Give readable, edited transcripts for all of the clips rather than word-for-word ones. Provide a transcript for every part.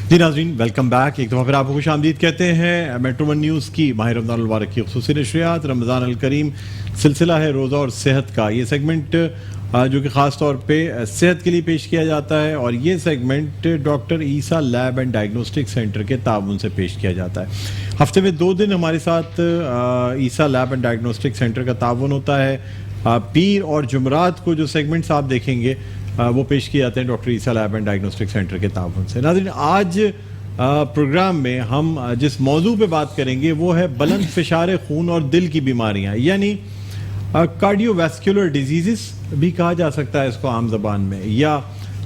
जी नाज़रीन, welcome back. एक दफ़ा फिर आपको खुश आमदीद कहते हैं। मेट्रो वन न्यूज़ की माह रमज़ान मुबारक की ख़ुसूसी नशरियात रमज़ान अल करीम सिलसिला है रोज़ा और सेहत का। ये सेगमेंट जो कि ख़ास तौर पे सेहत के लिए पेश किया जाता है और ये segment doctor Isa lab and diagnostic centre के ताउन से पेश किया जाता है। हफ्ते में 2 दिन हमारे साथ ईसा लैब एंड डायग्नोस्टिक सेंटर का ताउन होता है। पीर और जुमरात को जो सेगमेंट्स आप देखेंगे वो पेश किए जाते हैं doctor Isa lab and diagnostic centre के ताउन से। नाज़रीन, आज प्रोग्राम में हम जिस मौजू पे बात करेंगे वो है बुलंद फिशार खून और दिल की बीमारियां, यानी कार्डियोवैस्कुलर डिजीज़ भी कहा जा सकता है इसको आम ज़बान में, या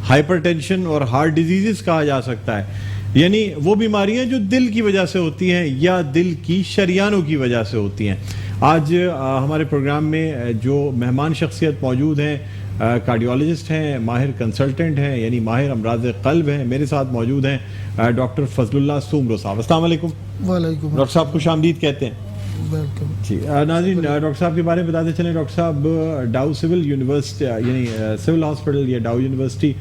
हाइपरटेंशन और हार्ट डिजीज़ कहा जा सकता है, यानी वो बीमारियां जो दिल की वजह से होती हैं या दिल की शरियानों की वजह से होती हैं। आज हमारे प्रोग्राम में जो मेहमान शख्सियत मौजूद हैं कार्डियोलॉजिस्ट हैं, माहिर कंसल्टेंट हैं, यानी माहिर अमराज क़ल्ब हैं। मेरे साथ मौजूद हैं डॉक्टर फजलुल्लाह सुमरो साहब। अस्सलाम वालेकुम। वालेकुम। डॉक्टर साहब खुश आमदीद कहते हैं। वेलकम जी नाज़रीन, डॉक्टर साहब के बारे में बताते चलें। डॉक्टर साहब डाउ सिविल यूनिवर्सिटी यानी सिविल हॉस्पिटल या डाउ यूनिवर्सिटी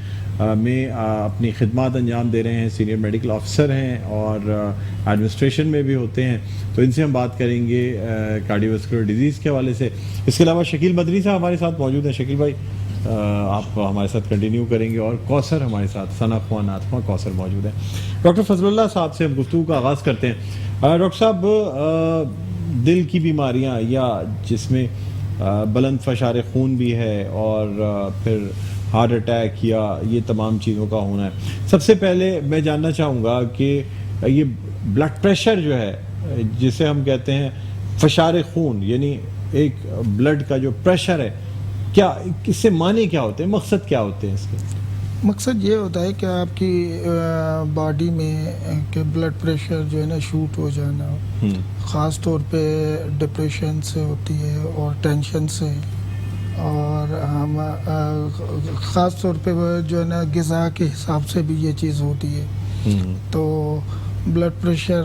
में अपनी खिदमत अंजाम दे रहे हैं। सीनियर मेडिकल ऑफिसर हैं और एडमिनिस्ट्रेशन में भी होते हैं। तो इनसे हम बात करेंगे कार्डियोवैस्कुलर डिजीज़ के हवाले से। इसके अलावा शकील मदनी साहब हमारे साथ मौजूद हैं। शकील भाई, आप हमारे साथ कंटिन्यू करेंगे और कौसर हमारे साथ, सना ख्वान आत्मा कौसर मौजूद है। डॉक्टर फजलुल्लाह साहब से हम गुफ्तगू का आगाज़ करते हैं। डॉक्टर साहब, दिल की बीमारियां या जिसमें बुलंद फशार खून भी है और फिर हार्ट अटैक या ये तमाम चीज़ों का होना है, सबसे पहले मैं जानना चाहूँगा कि ये ब्लड प्रेशर जो है जिसे हम कहते हैं फशार खून, यानी एक ब्लड का जो प्रेशर है, क्या इससे माने क्या होते हैं, मकसद क्या होते हैं इसके? मकसद ये होता है कि आपकी बॉडी में के ब्लड प्रेशर जो है ना शूट हो जाना, ख़ास तौर पे डिप्रेशन से होती है और टेंशन से, और हम ख़ास तौर पे जो है ना ग़िज़ा के हिसाब से भी ये चीज़ होती है। तो ब्लड प्रेशर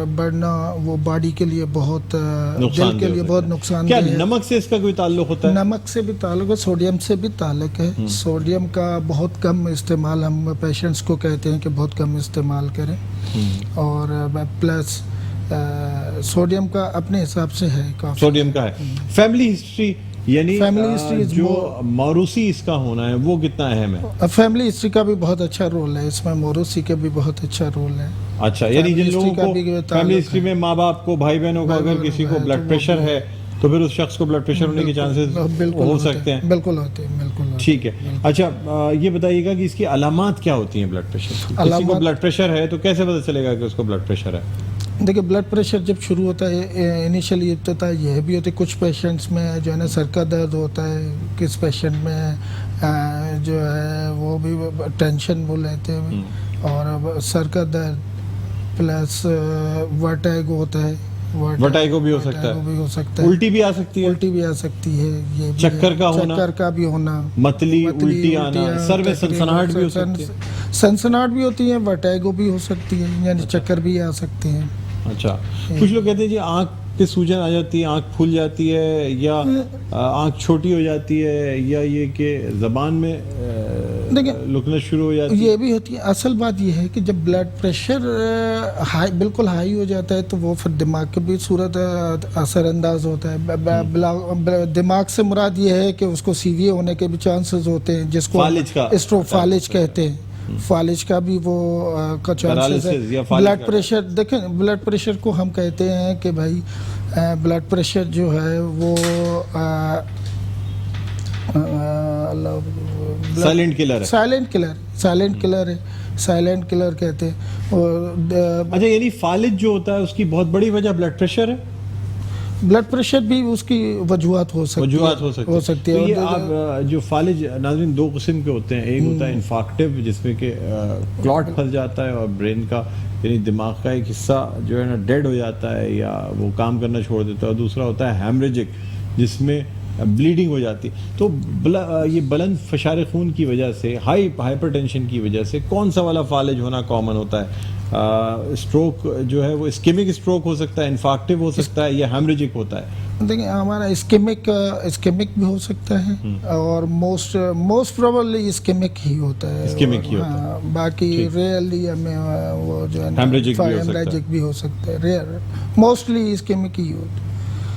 बढ़ना वो बॉडी के लिए बहुत, दिल के लिए बहुत नुकसान क्या है। नमक से इसका कोई ताल्लुक होता है? नमक से भी ताल्लुक है, सोडियम से भी ताल्लुक है। सोडियम का बहुत कम इस्तेमाल हम पेशेंट्स को कहते हैं कि बहुत कम इस्तेमाल करें, और प्लस सोडियम का अपने हिसाब से है काफ़ी। सोडियम का है। फैमिली हिस्ट्री, यानी फैमिली हिस्ट्री जो मौरूसी इसका होना है वो कितना अहम है? फैमिली हिस्ट्री का भी बहुत अच्छा रोल है इसमें, मौरूसी का भी बहुत अच्छा रोल है। अच्छा, यानी जिन लोगों को फैमिली हिस्ट्री में माँ बाप को, भाई बहनों को अगर किसी को ब्लड प्रेशर है तो फिर उस शख्स को ब्लड प्रेशर होने के चांसेस हो सकते हैं। बिल्कुल होते हैं, बिल्कुल। ठीक है। अच्छा, ये बताइएगा कि इसकी अलामात क्या होती हैं ब्लड प्रेशर की? किसी को ब्लड प्रेशर है तो कैसे पता चलेगा कि उसको ब्लड प्रेशर है? देखिए, ब्लड प्रेशर जब शुरू होता है इनिशियली इब्तिदा यह भी होता है, कुछ पेशेंट्स में जो है ना सर का दर्द होता है, किस पेशेंट में जो है वो भी टेंशन वो लेते हैं, और सर का दर्द प्लस वर्टिगो होता है। वर्टिगो भी हो सकता है, उल्टी भी आ सकती है। उल्टी भी आ सकती है, ये चक्कर का होना, चक्कर का भी होना, मतली उल्टी आना, सर में सनसनाहट भी हो सकती है। सनसनाहट भी होती है, वर्टिगो भी हो सकती है, यानी चक्कर भी आ सकते हैं। अच्छा, कुछ लोग कहते हैं जी आँख पे सूजन आ जाती है, आँख फूल जाती है, या आँख छोटी हो जाती है, या ये कि ज़बान में लुकना शुरू हो जाती है। ये भी होती है। असल बात ये है कि जब ब्लड प्रेशर बिल्कुल हाई हो जाता है तो वो फिर दिमाग की भी सूरत असरअंदाज होता है। दिमाग से मुराद ये है कि उसको सीवियर होने के भी चांसेस होते हैं, जिसको स्ट्रोफालिज कहते हैं। फालिज का भी वो का चांसेस है। ब्लड प्रेशर देखें, ब्लड प्रेशर को हम कहते हैं कि भाई ब्लड प्रेशर जो है वो साइलेंट किलर है। साइलेंट किलर है, साइलेंट किलर कहते हैं। और अच्छा, यानी फालिज जो होता है उसकी बहुत बड़ी वजह ब्लड प्रेशर है? ब्लड प्रेशर भी उसकी वजूहत हो सकती है। तो ये आप जो फालिज, नाज़रीन, 2 किस्म के होते हैं। एक होता है इन्फाक्टिव, जिसमें कि क्लॉट फंस जाता है और ब्रेन का यानी दिमाग का एक हिस्सा जो है ना डेड हो जाता है या वो काम करना छोड़ देता है, और दूसरा होता है हैमरेजिक, जिसमें ब्लीडिंग हो जाती है। तो ये बुलंद फशार खून की वजह से, हाइपरटेंशन की वजह से कौन सा वाला फालिज होना कॉमन होता है? स्ट्रोक जो है वो इस्केमिक स्ट्रोक हो सकता है, इन्फाक्टिव हो सकता है, या हेमरेजिक होता है? देखिए हमारा इस्केमिक भी हो सकता है और मोस्ट प्रोबेबली इस्केमिक ही होता है। इस्केमिक ही होता है। हाँ, बाकी रेयरली हमें वो जो है ना हेमरेजिक भी हो सकता है। हेमरेजिक भी हो सकता है, रेयर मोस्टली इस्केमिक ही होता है।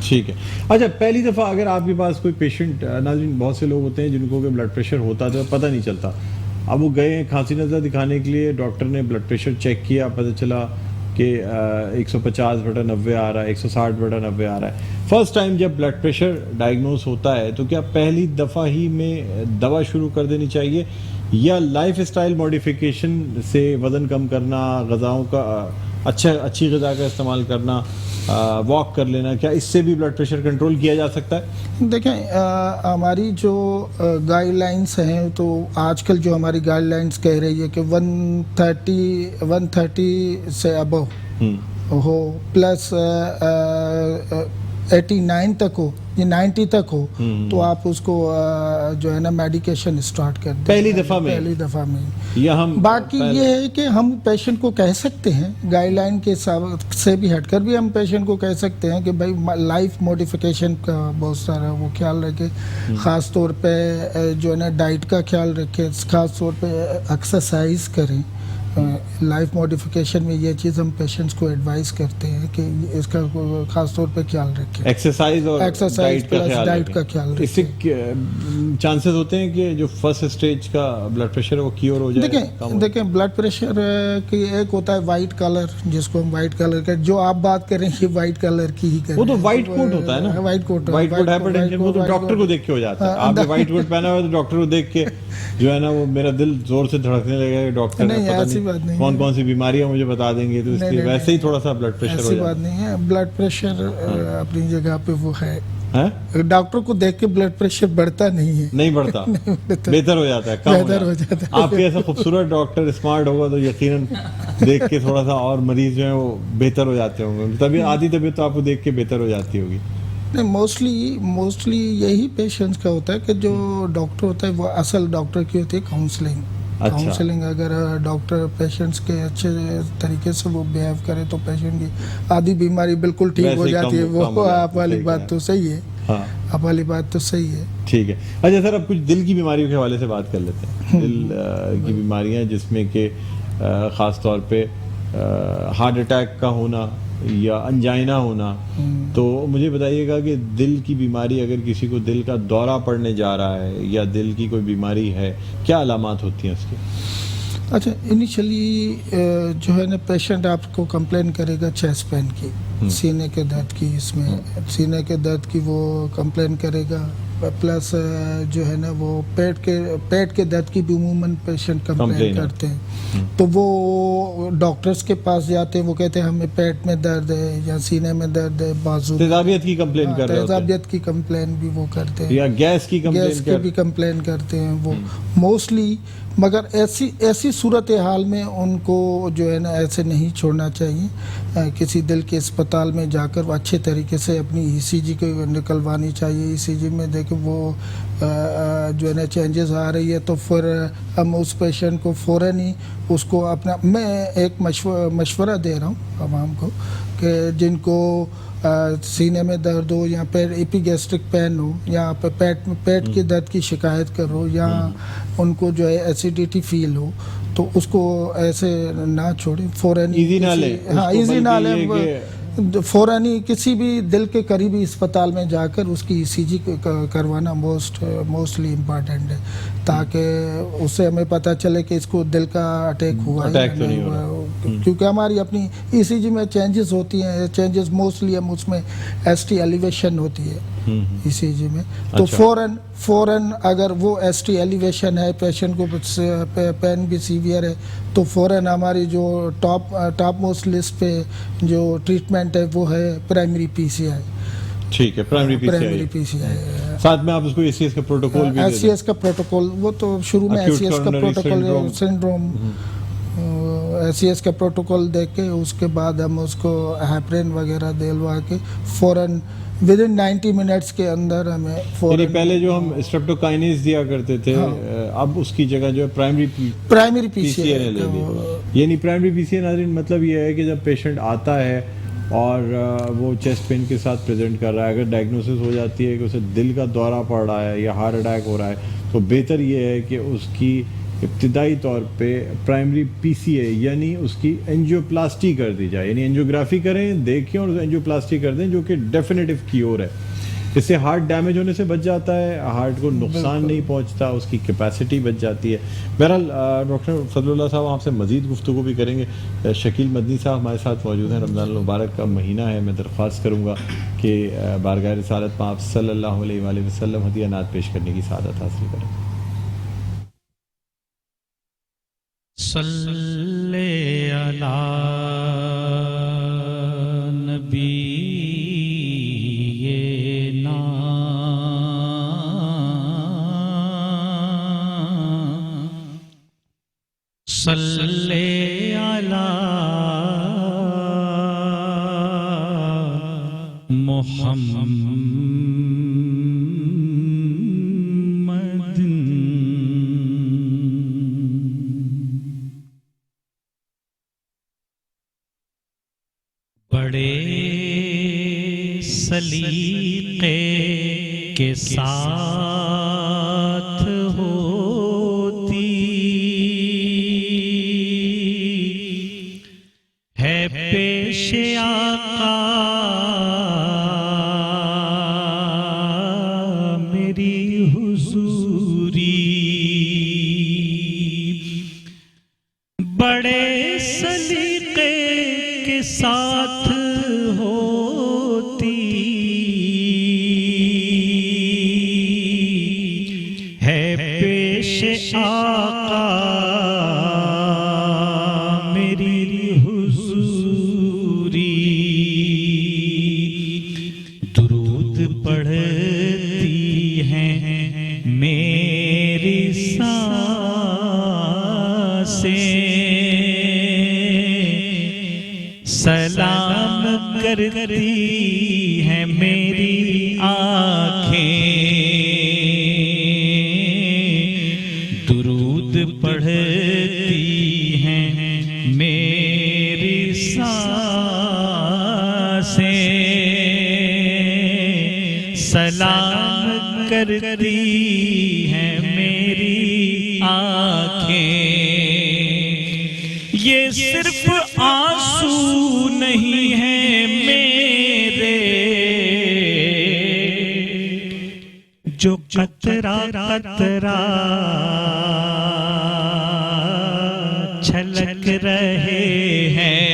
ठीक है। अच्छा, पहली दफ़ा अगर आपके पास कोई पेशेंट, नाज़रीन बहुत से लोग होते हैं जिनको कि ब्लड प्रेशर होता था पता नहीं चलता, अब वो गए खांसी नज़ला दिखाने के लिए, डॉक्टर ने ब्लड प्रेशर चेक किया, पता चला कि 150/90 आ रहा है, 160/90 आ रहा है। फर्स्ट टाइम जब ब्लड प्रेशर डायग्नोस होता है तो क्या पहली दफ़ा ही में दवा शुरू कर देनी चाहिए या लाइफ स्टाइल मॉडिफिकेशन से वज़न कम करना, ग़िज़ाओं का अच्छी ग़िज़ा का इस्तेमाल करना, वॉक कर लेना, क्या इससे भी ब्लड प्रेशर कंट्रोल किया जा सकता है? देखें हमारी जो गाइडलाइंस हैं, तो आजकल जो हमारी गाइडलाइंस कह रही है कि 130 से अबव हो, प्लस 89 तक हो या 90 तक हो, तो आप उसको जो है ना मेडिकेशन स्टार्ट कर दें पहली दफ़ा में या हम बाकी ये है कि हम पेशेंट को कह सकते हैं, गाइडलाइन के हिसाब से भी हटकर भी हम पेशेंट को कह सकते हैं कि भाई लाइफ मॉडिफिकेशन का बहुत सारा वो ख्याल रखें, ख़ास तौर पे जो है ना डाइट का ख्याल रखें, ख़ास तौर पे एक्सरसाइज करें। लाइफ मॉडिफिकेशन में ये चीज़ हम पेशेंट्स को एडवाइस करते हैं कि इसका खास तौर पे ख्याल रखें, एक्सरसाइज और डाइट का ख्याल रखें। इससे चांसेस होते हैं कि जो फर्स्ट स्टेज का ब्लड प्रेशर वो क्योर हो जाए। देखें ब्लड प्रेशर की एक होता है वाइट कलर, जिसको हम वाइट कलर का, जो आप बात कर रहे हैं ये वाइट कलर की ही कर रहे हैं। वो तो वाइट कोट होता है ना, वाइट कोट हाइपरटेंशन, वो तो डॉक्टर को देख के हो जाता है। आपने वाइट कोट पहना हुआ तो डॉक्टर को देख के जो है ना वो मेरा दिल जोर से धड़कने लगेगा, डॉक्टर कौन कौन सी बीमारियां मुझे बता देंगे, तो इसलिए वैसे ही थोड़ा सा ब्लड प्रेशर हो जाता है। ऐसी बात नहीं है, ब्लड प्रेशर अपनी जगह पे वो है। डॉक्टर को देख के ब्लड प्रेशर बढ़ता नहीं है, नहीं बढ़ता, बेहतर हो जाता है, बेहतर हो जाता है। आपके ऐसा खूबसूरत डॉक्टर स्मार्ट होगा तो यकीनन देख के थोड़ा सा और मरीज जो है वो बेहतर हो जाते होंगे, तभी आधी तबीयत तो आपको देख के बेहतर हो जाती होगी। नहीं, मोस्टली यही पेशेंट्स का होता है कि जो डॉक्टर होता है वो असल डॉक्टर की होती है काउंसलिंग। अच्छा। काउंसलिंग अगर डॉक्टर पेशेंट्स के अच्छे तरीके से वो बिहेव करे तो पेशेंट की आधी बीमारी बिल्कुल ठीक हो जाती है। वो आप वाली बात तो सही है। हाँ। आप वाली बात तो सही है। ठीक है। अच्छा सर, अब कुछ दिल की बीमारियों के हवाले से बात कर लेते हैं। दिल की बीमारियां जिसमें कि ख़ास तौर पे हार्ट अटैक का होना या अंजाइना होना, तो मुझे बताइएगा कि दिल की बीमारी, अगर किसी को दिल का दौरा पड़ने जा रहा है या दिल की कोई बीमारी है, क्या अलामात होती हैं उसकी? अच्छा, इनिशियली जो है ना पेशेंट आपको कंप्लेन करेगा चेस्ट पेन की, सीने के दर्द की, इसमें सीने के दर्द की वो कंप्लेन करेगा, प्लस जो है ना वो पेट के दर्द की भी उमूमन पेशेंट कंप्लेन करते हैं। तो वो डॉक्टर्स के पास जाते हैं, वो कहते हैं हमें पेट में दर्द है या सीने में दर्द है, बाजू, तेजाबियत की कंप्लेन कर रहे हैं, तेजाबियत की कंप्लेन भी वो करते हैं, या गैस की भी कंप्लेन करते हैं वो मोस्टली। मगर ऐसी सूरत हाल में उनको जो है ना ऐसे नहीं छोड़ना चाहिए, किसी दिल के अस्पताल में जाकर अच्छे तरीके से अपनी ECG को निकलवानी चाहिए। ECG में देखें वो जो है ना चेंजेस आ रही है तो फिर हम उस पेशेंट को फ़ौरन ही उसको अपना, मैं एक मशवरा दे रहा हूँ आवाम को कि जिनको सीने में दर्द हो या पेट एपिगैस्ट्रिक पेन हो या पेट के दर्द की शिकायत करो या उनको जो है एसिडिटी फील हो, तो उसको ऐसे ना छोड़े, फ़ौरन इजी ना ले। हाँ, इजी ना ले, फ़ौरन ही किसी भी दिल के करीबी अस्पताल में जाकर उसकी ECG करवाना मोस्टली इम्पॉर्टेंट है, ताकि उससे हमें पता चले कि इसको दिल का अटैक हुआ है या नहीं हुआ। क्योंकि हमारी अपनी ECG में चेंजेस होती हैं, चेंजेस मोस्टली हम उसमें ST एलिवेशन होती है ECG में। तो फ़ौरन अगर वो ST एलिवेशन है, पेशेंट को पेन भी सीवियर है, तो फ़ौरन हमारी जो टॉप मोस्ट लिस्ट पे जो ट्रीटमेंट है वो है प्राइमरी PCI। ठीक है, प्राइमरी PCI। साथ में आप उसको ACS का प्रोटोकॉल भी ACS का प्रोटोकॉल, वो तो शुरू में ACS का प्रोटोकॉल सिंड्रोम ACS का प्रोटोकॉल देख के उसके बाद हम उसको हेपरिन वगैरह दिलवा के फ़ौरन विदिन 90 मिनट्स के अंदर हमें पहले जो हम स्ट्रेप्टोकाइनेज दिया करते थे, अब उसकी जगह जो है प्राइमरी PCI ले ली। यानी प्राइमरी PCI नाज़रीन मतलब ये है कि जब पेशेंट आता है और वो चेस्ट पेन के साथ प्रेजेंट कर रहा है, अगर डायग्नोसिस हो जाती है कि उसे दिल का दौरा पड़ रहा है या हार्ट अटैक हो रहा है, तो बेहतर ये है कि उसकी इब्तिदाई तौर पे प्राइमरी पीसीए यानी उसकी एंजियोप्लास्टी कर दी जाए, यानी एंजियोग्राफी करें, देखें और एंजियोप्लास्टी कर दें, जो कि डेफिनेटिव क्योर है। इससे हार्ट डैमेज होने से बच जाता है, हार्ट को नुकसान नहीं पहुंचता, उसकी कैपेसिटी बच जाती है। बहरहाल डॉक्टर फजलुल्लाह साहब आपसे मज़ीद गुफ्तगू भी करेंगे। शकील मदनी साहब हमारे साथ मौजूद हैं। रमज़ान मुबारक का महीना है, मैं दरख्वास्त करूँगा कि बारगाह रिसालत में आप सल्लल्लाहु अलैहि वसल्लम हदिया नात पेश करने की सादत हासिल करें। सल्ले अला नबी सल्ले अला मुहम्मद। बड़े सलीके के साथ होती है पेश आका मेरी हुजूरी। बड़े सलीके के साथ होती है पेश आका मेरी हुजूरी। दुरूद पढ़ती हैं मेरी सांसें, सलाम करती हैं मेरी आँखें। दुरूद पढ़ती हैं मेरी सांसें, सलाम करती हैं मेरी आँखें। ये सिर्फ आंसू नहीं है मेरे, जो कतरा कतरा छलक रहे हैं।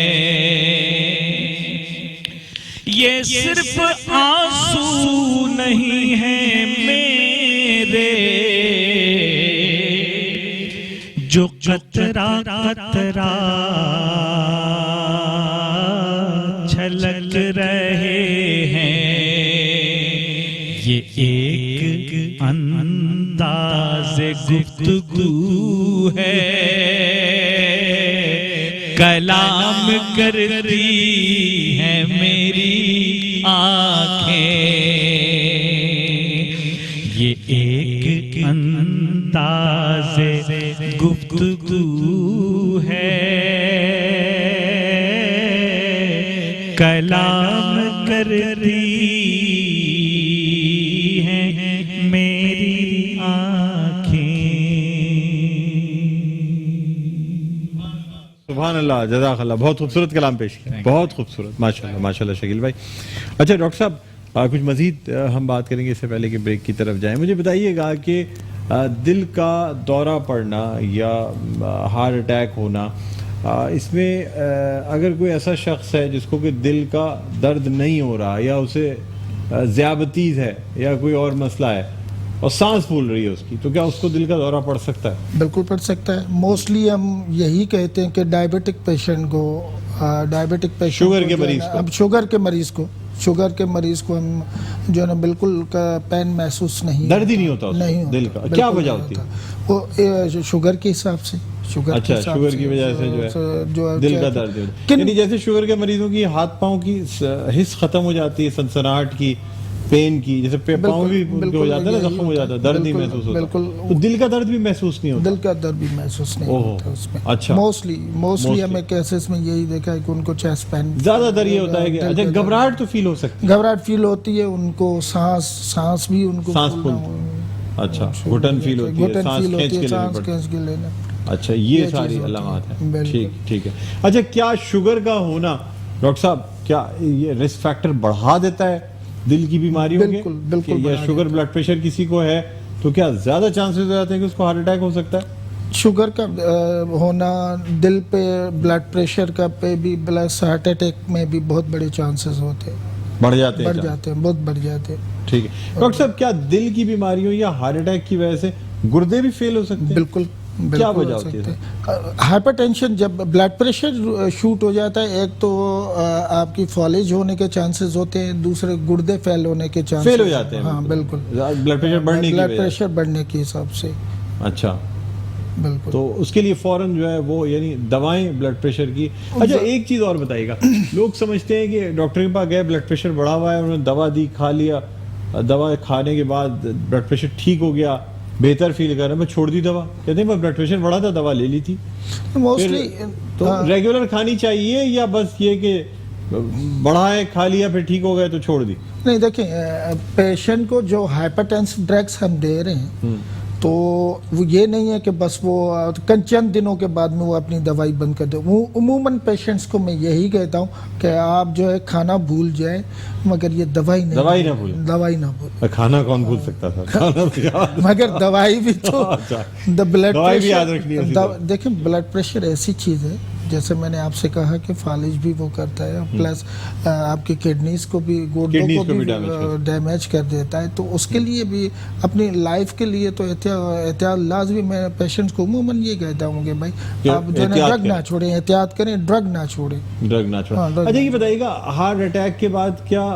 ये सिर्फ आंसू नहीं है मेरे, जो कतरा कतरा छलक रहे हैं। ये एक अंदाज़े गुफ्तगू है, कलाम करती है मेरी आँखें। ये एक अंदाज़े गुफ्तगू है, कलाम करती है मेरी आँखें। सुभान अल्लाह, जज़ाकल्लाह, बहुत खूबसूरत कलाम पेश किया, बहुत खूबसूरत, माशाल्लाह माशाल्लाह शकील भाई। अच्छा डॉक्टर साहब, कुछ मज़ीद हम बात करेंगे इससे पहले कि ब्रेक की तरफ जाएं। मुझे बताइएगा कि दिल का दौरा पड़ना या हार्ट अटैक होना, इसमें अगर कोई ऐसा शख्स है जिसको कि दिल का दर्द नहीं हो रहा या उसे ज़ियाबतीज़ है या कोई और मसला है और सांस फूल रही है उसकी, तो क्या उसको दिल का दौरा पड़ सकता है? बिल्कुल पड़ सकता है। मोस्टली हम यही कहते हैं कि डायबिटिक पेशेंट को, डायबिटिक पेशेंट शुगर के मरीज को, अब शुगर के मरीज को हम जो है ना बिल्कुल का पेन महसूस नहीं, दर्द ही नहीं होता उसको, नहीं दिल का क्या वजह होती है? वो शुगर के हिसाब से, अच्छा, शुगर की वजह से जो है दिल का दर्द होता है। यानी जैसे शुगर के मरीजों की हाथ पाँव की हिस्स खत्म हो जाती है, सनसनाहट की, पेन की, जैसे पाँव भी उनके हो बिल्कुल जाता है ना, यही जख्म हो जाता है, दर्द नहीं बिल्कुल, महसूस होता, बिल्कुल। तो दिल का दर्द भी महसूस नहीं होता? दिल का दर्द भी महसूस नहीं ओहो, होता उसमें। अच्छा। मोस्टली हमें केसेस में यही देखा है कि उनको चेस्ट पेन ज्यादातर ये होता है कि अच्छा घबराहट तो फील हो सकती घबराहट फील होती है उनको, सांस भी उनको सांस फूलना अच्छा, घुटन फील होती है, सांस खींच के लेनी सांस पड़ती है। खींच के लेना। अच्छा, ये ये सारी चीज़ होती अलामत है, है। बिल्कुल। ठीक ठीक है। अच्छा, क्या शुगर का होना डॉक्टर साहब क्या ये रिस्क फैक्टर बढ़ा देता है दिल की बीमारियों के? बिल्कुल, बिल्कुल कि या बढ़ा शुगर ब्लड प्रेशर किसी को है तो क्या ज्यादा चांसेस हो जाते हैं कि उसको हार्ट अटैक हो सकता है? शुगर का होना दिल पे, ब्लड प्रेशर का पे भी, प्लस हार्ट अटैक में भी बहुत बड़े चांसेस होते हैं, बढ़ जाते हैं बढ़ चांस? जाते हैं, बहुत बढ़ जाते हैं। ठीक है डॉक्टर साहब, क्या दिल की बीमारियों या हार्ट अटैक की वजह से गुर्दे भी फेल हो सकते हैं? बिल्कुल क्या बिल्कुल वजह हो होती है? सकते हैं। हाइपरटेंशन, जब ब्लड प्रेशर शूट हो जाता है, एक तो आपकी फॉलेज होने के चांसेस होते हैं, दूसरे गुर्दे फेल होने के चांसेस फेल हो जाते हैं? हाँ बिल्कुल, ब्लड प्रेशर बढ़ने की ब्लड वजह प्रेशर बढ़ने के हिसाब से। से? अच्छा, बिल्कुल। तो उसके लिए फौरन जो है वो यानी दवाएं ब्लड प्रेशर की। अच्छा, एक चीज और बताइएगा, लोग समझते हैं कि डॉक्टर के पास गए, ब्लड प्रेशर बढ़ा हुआ है, उन्होंने दवा दी, खा लिया, दवा खाने के बाद ब्लड प्रेशर ठीक हो गया, बेहतर फील कर रहे हैं, मैं छोड़ दी दवा, कहते हैं ब्लड प्रेशर बढ़ा था, दवा ले ली थी। मोस्टली तो रेगुलर खानी चाहिए या बस ये कि बढ़ा है, खा लिया, फिर ठीक हो गया तो छोड़ दी? नहीं, देखिए पेशेंट को जो हाइपरटेंसिव ड्रग्स हम दे रहे हैं, तो वो ये नहीं है कि बस वो चंद दिनों के बाद में वो अपनी दवाई बंद कर दे। वो उमूमन पेशेंट्स को मैं यही कहता हूँ कि आप जो है खाना भूल जाए, मगर ये दवाई ना भूलें। दवाई ना भूलें। खाना कौन भूल सकता था? खाना तो याद। मगर दवाई भी तो अच्छा, ब्लड दवाई भी याद रखनी है। देखिए, ब्लड प्रेशर ऐसी चीज़ है, जैसे मैंने आपसे कहा कि फालिज भी वो करता है, प्लस आपकी किडनीज को भी, गुर्दों को भी डैमेज कर देता है। तो उसके लिए भी, अपनी लाइफ के लिए तो एहतियात लाजमी। मैं पेशेंट्स को उमूमन ये कहता हूँ कि भाई आप जो है ड्रग ना छोड़ें, एहतियात करें, ड्रग ना छोड़ें। ड्रग ना छोड़ें। हाँ, अच्छा, ये बताइएगा, हार्ट अटैक के बाद क्या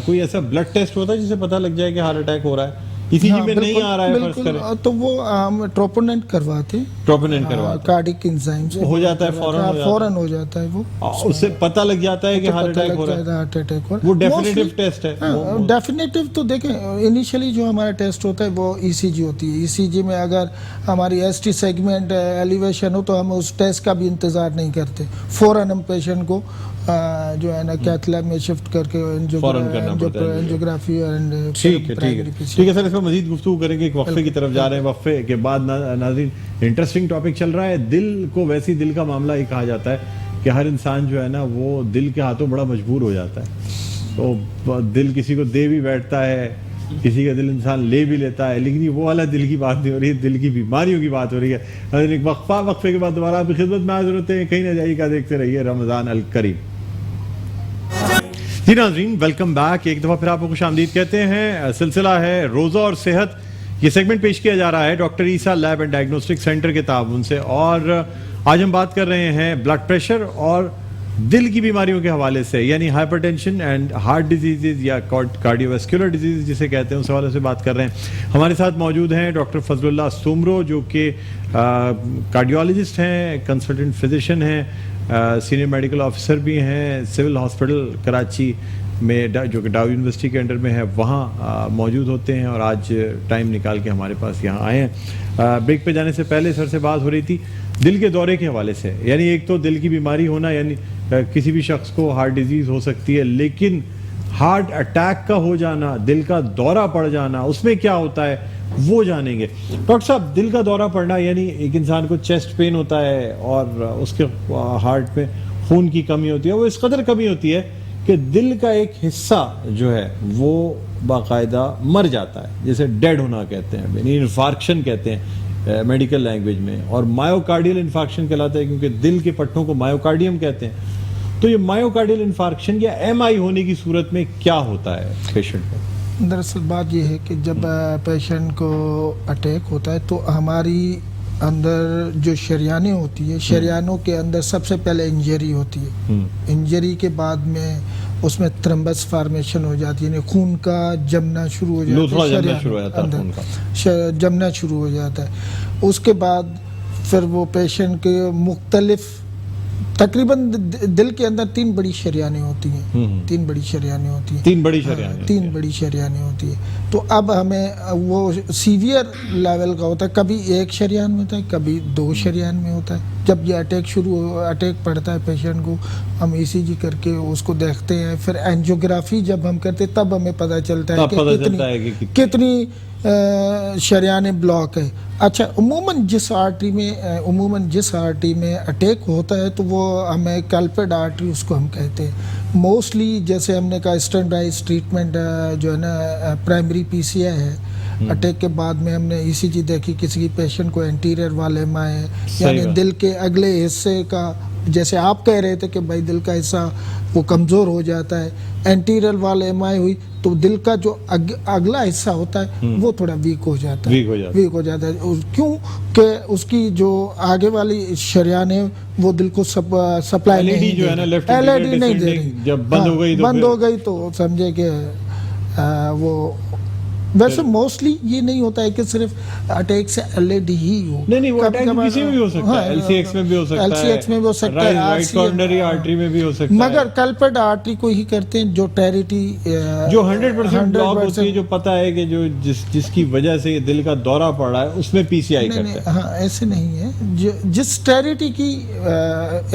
कोई ऐसा ब्लड टेस्ट होता है जिससे पता लग जाए कि हार्ट अटैक हो रहा है? ईसीजी में नहीं आ रहा है, फर्ज करें तो वो हम ट्रोपोनेंट करवाते हैं, ट्रोपोनेंट करवाते कार्डिक एंजाइम्स हो जाता है, फौरन हो जाता है वो, उससे पता लग जाता है कि हार्ट अटैक हो रहा है। हार्ट अटैक हो रहा है, वो डेफिनेटिव टेस्ट है। डेफिनेटिव तो देखें, इनिशियली जो हमारा टेस्ट होता है वो ईसीजी होती है। ईसीजी में अगर हमारी एसटी सेगमेंट एलिवेशन हो तो हम उस टेस्ट का भी इंतजार नहीं करते, फौरन हम पेशेंट को जो है ना कैथ लैब में शिफ्ट करके एंजियोग्राफी एंड ठीक है सर, इसमें मजीद गुफ्तगू करेंगे, एक वक्फे की तरफ जा रहे हैं। वक्फे के बाद नाज़रीन, इंटरेस्टिंग टॉपिक चल रहा है। दिल को, वैसी दिल का मामला ही कहा जाता है कि हर इंसान जो है ना वो दिल के हाथों बड़ा मजबूर हो जाता है। तो दिल किसी को दे भी बैठता है, किसी का दिल इंसान ले भी लेता है, लेकिन ये वो वाला दिल की बात नहीं हो रही है, दिल की बीमारियों की बात हो रही है। एक वक्फे के बाद दोबारा आपकी खिदमत में हाजिर होते हैं। कहीं ना जाइएगा, देखते रहिए रमज़ान अल करीम। जी नाज़रीन, वेलकम बैक। एक दफ़ा फिर आपको खुशामदीद कहते हैं। सिलसिला है रोज़ा और सेहत। ये सेगमेंट पेश किया जा रहा है doctor Isa lab and diagnostic centre के ताउन से, और आज हम बात कर रहे हैं ब्लड प्रेशर और दिल की बीमारियों के हवाले से, यानी हाइपरटेंशन एंड हार्ट डिजीज़ या कार्डियोवैस्कुलर डिजीज़ जिसे कहते हैं, उस हवाले से बात कर रहे हैं। हमारे साथ मौजूद हैं डॉक्टर फजलुल्लाह सुमरो, जो कि कार्डियोलॉजिस्ट हैं, कंसल्टेंट फिजिशियन हैं, सीनियर मेडिकल ऑफिसर भी हैं सिविल हॉस्पिटल कराची में, जो कि डाउ यूनिवर्सिटी के अंडर में है, वहाँ मौजूद होते हैं, और आज टाइम निकाल के हमारे पास यहाँ आए हैं। ब्रेक पे जाने से पहले सर से बात हो रही थी दिल के दौरे के हवाले से, यानी एक तो दिल की बीमारी होना, यानी किसी भी शख्स को हार्ट डिजीज़ हो सकती है, लेकिन हार्ट अटैक का हो जाना, दिल का दौरा पड़ जाना, उसमें क्या होता है वो जानेंगे। डॉक्टर साहब, दिल का दौरा पड़ना यानी एक इंसान को चेस्ट पेन होता है और उसके हार्ट में खून की कमी होती है, वो इस कदर कमी होती है कि दिल का एक हिस्सा जो है वो बाकायदा मर जाता है, जैसे डेड होना कहते हैं, यानी इन्फार्क्शन कहते हैं मेडिकल लैंग्वेज में, और मायोकार्डियल इन्फार्क्शन कहलाता है क्योंकि दिल के पट्टों को मायोकार्डियम कहते हैं। तो ये मायोकार्डियल इन्फार्क्शन या एमआई होने की सूरत में क्या होता है पेशेंट को? दरअसल बात यह है कि जब पेशेंट को अटैक होता है तो हमारी अंदर जो शरियानें होती है, शरियानों के अंदर सबसे पहले इंजरी होती है। इंजरी के बाद में उसमें थ्रम्बस फॉर्मेशन हो जाती है, खून का जमना शुरू हो जाता है, जमना शुरू हो जाता है। उसके बाद फिर वो पेशेंट के मुख्तलिफ तकरीबन दिल के अंदर 3 बड़ी शरियानें होती हैं, 3 बड़ी शरियानें होती हैं, 3 बड़ी शरियानें, 3 बड़ी शरियानें होती है। तो अब हमें वो सीवियर लेवल का होता है, कभी 1 शरियान में होता है, कभी 2 शरियान में होता है। जब ये अटैक पड़ता है पेशेंट को, हम ईसीजी करके उसको देखते हैं, फिर एंजियोग्राफी जब हम करते हैं तब हमें पता चलता है कि कितनी शरियानें ब्लॉक है। अच्छा, उमूमन जिस आर्टरी में अटैक होता है तो वो हमें कल्पिड आर्टरी उसको हम कहते हैं। मोस्टली जैसे हमने कहा स्टैंडर्डाइज ट्रीटमेंट जो है ना प्राइमरी पीसीआई है। अटैक के बाद में हमने ईसीजी देखी, किसी पेशेंट को एंटीरियर वाले एमआई है, यानी दिल के अगले हिस्से का, जैसे आप कह रहे थे कि भाई दिल का हिस्सा वो कमज़ोर हो जाता है, एंटीरियर वाले एमआई हुई तो दिल का जो अगला हिस्सा होता है वो थोड़ा वीक हो जाता है। क्यों कि उसकी जो आगे वाली शरियान है वो दिल को सप्लाई नहीं दे रही, एलईडी नहीं दे रही। जब बंद हो गई तो समझे कि वो वैसे मोस्टली ये नहीं होता है कि सिर्फ अटैक से एलईडी ही हो, नहीं, वो अटैक किसी में भी हो सकता है, एलसीएक्स में भी हो सकता है, एलसीएक्स में भी हो सकता है, राइट कॉर्नरी आर्टरी में भी हो सकता है, मगर कल्पिड आर्टरी को ही करते हैं जो टेरिटी जो 100% ब्लॉक होती है, जो पता है कि जो जिसकी वजह से दिल का दौरा पड़ रहा है उसमें पीसीआई करते हैं। हाँ, ऐसे नहीं है। जिस टेरिटी की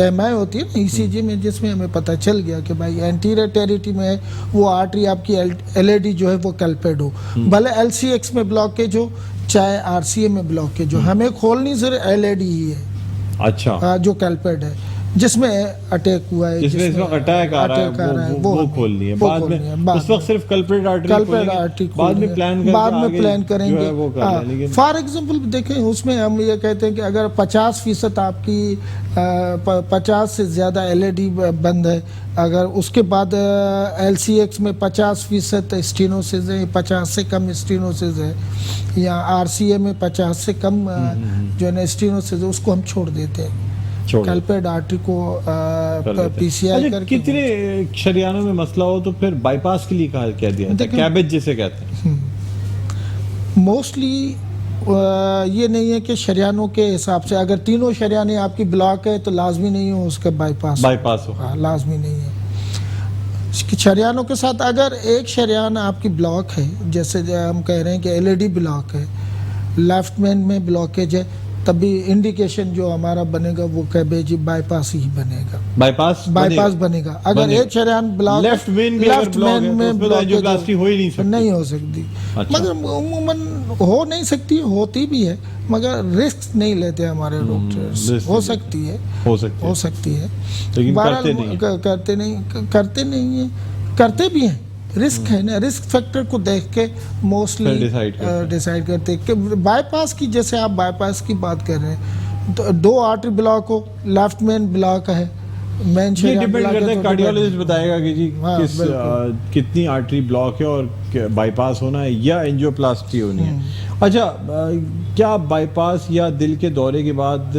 एमआई होती है ना ईसीजी में, जिसमें हमें पता चल गया कि भाई एंटीरियर टेरिटी में है, वो आर्टरी आपकी एलईडी जो है वो कल्पिड हो, भले एलसीएक्स में ब्लॉकेज हो चाहे आरसीए में ब्लॉकेज हो, हमें खोलनी सिर्फ एलईडी ही है। अच्छा, जो कल्पिड है, जिसमें अटैक हुआ है, जिसमें अटैक आ रहा है वो खोलनी है। बाद में उस वक्त सिर्फ कल्पिड आर्टरी बाद में प्लान करेंगे। फॉर एग्जांपल देखें, उसमें हम ये कहते हैं कि अगर 50% आपकी 50 से ज़्यादा एलईडी बंद है, अगर उसके बाद एलसीएक्स में 50% स्टेनोसिस है, 50 से कम स्टेनोसिस है, या आरसीए में 50 से कम जो है स्टेनोसिस है, उसको हम छोड़ देते हैं, कल्पिड आर्टरी को पीसीआई करके। कितने शरियानों में मसला हो तो फिर बाईपास के लिए क्या दिया जाता है, कैबेज जिसे कहते हैं? मोस्टली ये नहीं है कि शरियानों के हिसाब से, अगर तीनों शरियानें आपकी ब्लॉक है तो लाजमी नहीं हो उसका बाईपास हो, लाजमी नहीं है। शरियानों के साथ अगर एक शरियान आपकी ब्लॉक है, जैसे हम कह रहे हैं कि एलईडी ब्लॉक है, लेफ्ट मेन में ब्लॉकेज है, तभी इंडिकेशन जो हमारा बनेगा वो कैबेज बाईपास ही बनेगा, बाईपास बनेगा। अगर एक शरियान ब्लॉक लेफ्ट मेन में एंजियोप्लास्टी हो ही नहीं हो सकती। अच्छा। मगर उम्मूमन हो नहीं सकती, होती भी है, मगर रिस्क नहीं लेते हमारे डॉक्टर्स। हो सकती है, लेकिन करते नहीं है, करते भी हैं। रिस्क है ना, रिस्क फैक्टर को देख के मोस्टली डिसाइड करते हैं कि बाईपास की, जैसे आप बाईपास की बात कर रहे हैं, तो 2 आर्टरी ब्लॉक हो, लेफ्ट मेन ब्लॉक है, मेन डिपेंड करता है, कार्डियोलॉजिस्ट बताएगा कि जी कितनी आर्टरी ब्लॉक है और बाईपास होना है या एंजियोप्लास्टी होनी है। अच्छा, क्या बाईपास या दिल के दौरे के बाद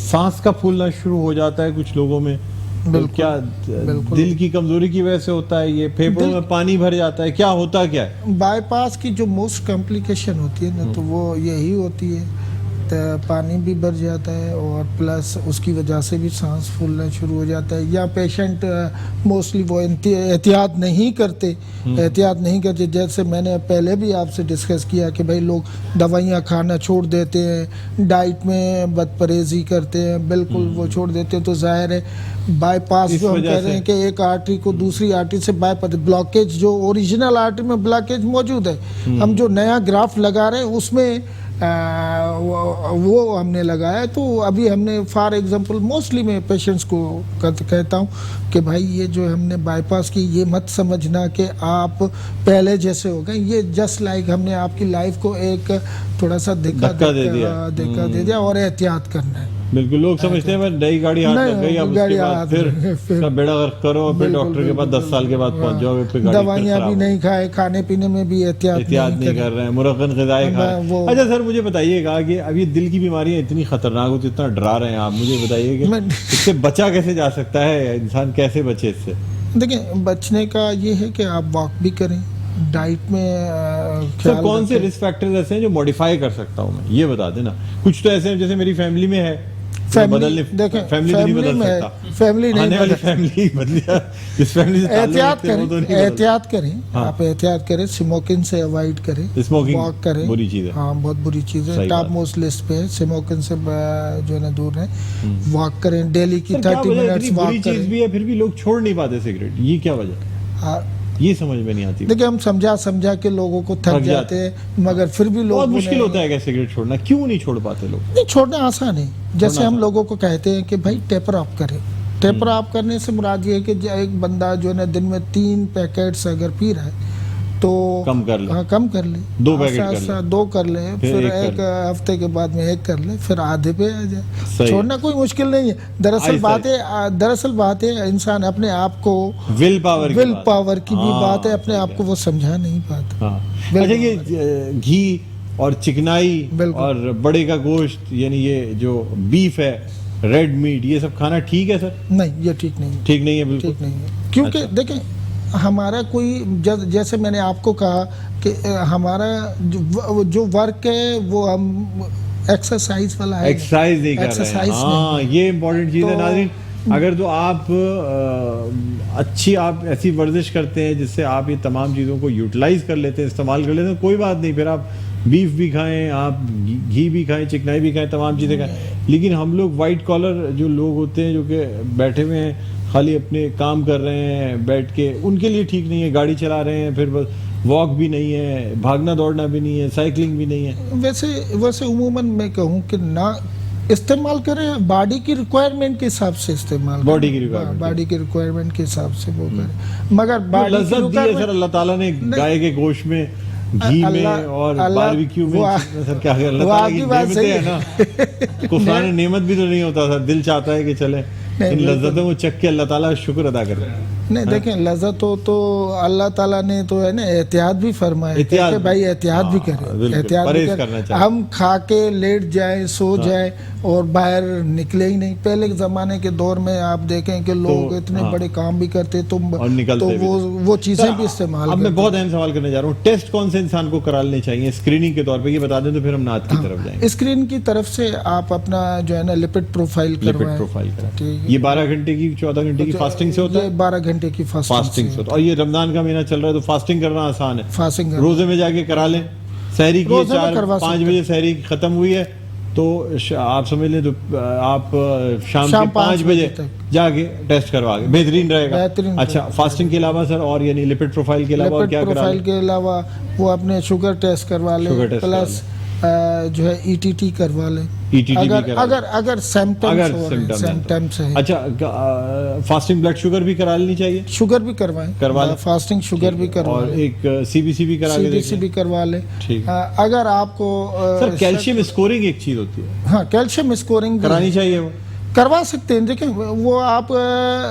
सांस का फूलना शुरू हो जाता है कुछ लोगों में? क्या दिल की कमजोरी की वजह से होता है, ये फेफड़ों में पानी भर जाता है, क्या होता क्या है? बाईपास की जो मोस्ट कॉम्प्लिकेशन होती है ना, तो वो यही होती है, तो पानी भी भर जाता है और प्लस उसकी वजह से भी सांस फूलना शुरू हो जाता है, या पेशेंट मोस्टली वो एहतियात नहीं करते। जैसे मैंने पहले भी आपसे डिस्कस किया कि भाई लोग दवाइयाँ खाना छोड़ देते हैं, डाइट में बदपरहेज़ी करते हैं, बिल्कुल वो छोड़ देते हैं, तो जाहिर है बाईपास जो हम कह रहे हैं कि एक आर्टरी को दूसरी आर्टरी से बाईपास, ब्लॉकेज जो ओरिजिनल आर्टरी में ब्लॉकेज मौजूद है, हम जो नया ग्राफ लगा रहे हैं उसमें वो हमने लगाया। तो अभी हमने फॉर एग्जांपल मोस्टली मैं पेशेंट्स को कहता हूँ कि भाई ये जो हमने बाईपास की, ये मत समझना कि आप पहले जैसे हो गए, ये जस्ट लाइक हमने आपकी लाइफ को एक थोड़ा सा धक्का दे दिया और एहतियात करना है। बिल्कुल, लोग समझते हैं नई गाड़ी हाथ लग गई, अब उसके बाद फिर बेड़ा गर्क करो, फिर डॉक्टर के पास 10 साल के बाद पहुंच जाओ, फिर दवाइयाँ भी नहीं खाए, खाने पीने में भी एहतियात नहीं कर रहे हैं, मुरक्कन ग़िज़ाएं खाएं। अच्छा सर, मुझे बताइएगा कि अब ये दिल की बीमारियां इतनी खतरनाक होती, इतना डरा रहे हैं आप, मुझे बताइए कि इससे बचा कैसे जा सकता है, इंसान कैसे बचे इससे? देखिए, बचने का ये है कि आप वॉक भी करें, डाइट में सर कौन से रिस्क फैक्टर्स ऐसे हैं जो मॉडिफाई कर सकता हूँ मैं, ये बता देना। कुछ तो ऐसे हैं जैसे मेरी फैमिली में है, बदलने देखें, फैमिली तो नहीं फैमिली बदल में सकता, फैमिली नहीं आने वाली बदल- फैमिली बदलिया, जिस फैमिली से ताल्लुक एहतियात रखते हैं, वो तो करें, नहीं बदल एहतियात करें, हाँ। आप एहतियात करें, स्मोकिंग से अवॉइड करें, स्मोकिंग वॉक करें, बुरी चीज़ है। हाँ बहुत बुरी चीज़ है, सही टॉप बात। मोस्ट लिस्ट पे है, स्मोकिंग से जो है ना दूर रहें, वॉक करें, डेली की सर, क्या 30 वजह है? मिनट्स इतनी बुरी वॉक चीज करें। भी है फिर भी लोग छोड़ नहीं पाते सिगरेट, ये क्या वजह है? हाँ, ये समझ में नहीं आती। देखिए हम समझा के लोगों को थक थक जाते जाते हैं, मगर फिर भी लोग बहुत मुश्किल उन्हें- होता है क्या सिगरेट छोड़ना, क्यों नहीं छोड़ पाते लोग? नहीं, छोड़ना आसान है। जैसे छोड़ना हम आसान। लोगों को कहते हैं कि भाई टेपर ऑफ करें, टेपर ऑफ करने से मुराद ये है कि एक बंदा जो है ना दिन में 3 पैकेट्स अगर पी रहा है तो कम कर ले। हाँ, कम कर ले, 2 पैकेट कर ले। आस्ता-आस्ता 2 कर ले, फिर फिर एक कर एक हफ्ते के बाद में 1 कर ले, फिर आधे पे आ जाए। सही। छोड़ना कोई मुश्किल नहीं है। दरअसल बात है इंसान अपने आप को विल पावर विल पावर की भी हाँ, बात है, अपने सही आप को वो समझा नहीं पाता। हाँ। विल अच्छा, ये घी और चिकनाई बिल्कुल। और बड़े का गोश्त, यानी ये जो बीफ है, रेड मीट, ये सब खाना ठीक है सर? नहीं, ये ठीक नहीं है, ठीक नहीं है बिल्कुल। ठीक नहीं है, क्योंकि अच्छा। देखें हमारा कोई जैसे मैंने आपको कहा कि हमारा जो वर्क है वो हम एक्सरसाइज वाला है, एक्सरसाइज नहीं कर रहे हैं। एक्सरसाइज हाँ, नहीं। ये इम्पोर्टेंट चीज़ है तो- नाज़रीन। अगर तो आप अच्छी आप ऐसी वर्जिश करते हैं जिससे आप ये तमाम चीज़ों को यूटिलाइज कर लेते हैं, इस्तेमाल कर लेते हैं, कोई बात नहीं, फिर आप बीफ भी खाएं, आप घी भी खाएं, चिकनाई भी खाएं, तमाम चीज़ें खाएं। लेकिन हम लोग वाइट कॉलर जो लोग होते हैं, जो कि बैठे हुए हैं, खाली अपने काम कर रहे हैं बैठ के, उनके लिए ठीक नहीं है। गाड़ी चला रहे हैं, फिर बस वॉक भी नहीं है, भागना दौड़ना भी नहीं है, साइकिलिंग भी नहीं है। वैसे उमूमन मैं कहूँ कि ना इस्तेमाल करें, बॉडी की रिक्वायरमेंट के हिसाब से इस्तेमाल करें। बॉडी की requirement। बॉडी की रिक्वायरमेंट के हिसाब से वो करें, मगर जो बॉडी की लज्जत दी है requirement- सर अल्लाह ताला ने गाय के गोश्त में, घी में अल्लाह- और अल्लाह- बारबेक्यू में, वो सर क्या है, अल्लाह वो ताला की आपकी बात नेमतें सही है ना। कुफरान नेमत भी तो नहीं होता सर, दिल चाहता है कि चले नहीं, इन बिल्कुल। लज्जतों को चख के अल्लाह ताला का शुक्र अदा करें। नहीं, देखें लज्जत हो तो अल्लाह ताला ने तो है ना एहतियात भी फरमाया एहतियात कि भाई एहतियात भी हाँ, करें, बिल्कुल, एहतियात भी परहेज करें। करना चाहिए। हम खा के लेट जाए, सो जाए और बाहर निकले ही नहीं। पहले के जमाने के दौर में आप देखें कि लोग इतने हाँ। बड़े काम भी करते तो और निकलते भी वो चीजें सर, भी इस्तेमाल अब मैं करते। बहुत अहम सवाल करने जा रहा हूँ। टेस्ट कौन से इंसान को करा लेने चाहिए स्क्रीनिंग के तौर पे, ये बता दें तो फिर हम नात की तरफ जाएंगे। स्क्रीन की तरफ से आप अपना जो है ना लिपिड प्रोफाइल लिपिड करवाएं। प्रोफाइल करा। ठीक है। ये 12 घंटे की 14 घंटे की फास्टिंग से होता ये है? 12 घंटे की फास्टिंग से होता है। और ये रमजान का महीना चल रहा है तो फास्टिंग करना आसान है, फास्टिंग रोजे में जाके करा लें। सहरी की रोजे में 4-5 करवा सकते बजे सहरी खत्म हुई है तो आप समझ लें तो आप शाम शाम के 5 5 बजे तक जाके टेस्ट करवा के बेहतरीन रहेगा। बेहतरीन अच्छा, फास्टिंग के अलावा सर और यानी लिपिड प्रोफाइल के अलावा और लिपिड क्या करा प्रोफाइल लें? के अलावा वो अपने शुगर टेस्ट करवा ले, शुगर टेस्ट प्लस जो है ईटीटी करवा ले। ETT भी करा अगर लें। अगर सिम्टम्स सिम्टम्स है। अच्छा, फास्टिंग ब्लड शुगर भी करा लेनी चाहिए? शुगर भी करवाएं, करवा लें। फास्टिंग शुगर भी करवा और लें, एक सीबीसी भी करा के देख सीबीसी लें। भी करवा ले। ठीक। अगर आपको सर कैल्शियम स्कोरिंग एक चीज होती है, हाँ कैल्शियम स्कोरिंग करानी चाहिए वो? करवा सकते हैं। देखिए वो आप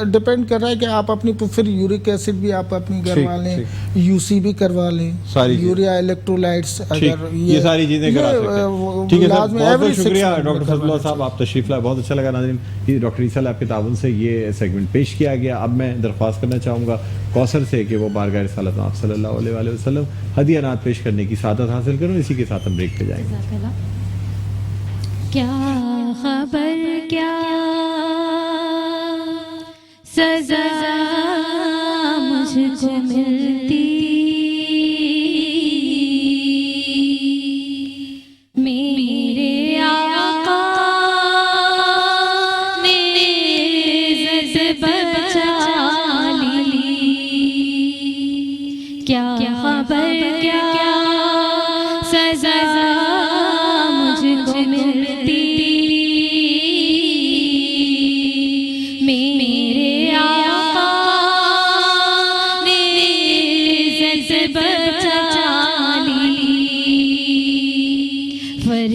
डिपेंड कर रहा है कि आप अपनी फिर यूरिक एसिड भी आप अपनी करवा लें, यूसी भी करवा लें, सारी चीज़ें। यूरिया इलेक्ट्रोलाइट्स, ठीक, अगर ये सारी चीजें करा सकते हैं। ठीक है सर, लाजमी बहुत बहुत every 6 शुक्रिया month में डॉक्टर करवाना फजलुल्लाह साहब, आप तशरीफ लाए, बहुत अच्छा लगा। नाज़रीन, ये डॉक्टर ईसा साहब के ताउन से ये सेगमेंट पेश किया गया। अब मैं दरख्वास्त करना चाहूँगा कौसर से कि वो बारगाह रिसालत आप सल्लल्लाहु अलैहि वसल्लम हदिया नात पेश करने की सादत हासिल करूँ। इसी के साथ हम ब्रेक पे जाएंगे। क्या खबर क्या सजा मुझको मिलती, मेरे आका ने इज़्ज़त बचा ली। क्या खबर क्या सजा मुझको मिलती, मेरे आका ने इज़्ज़त बचा ली। फर्ज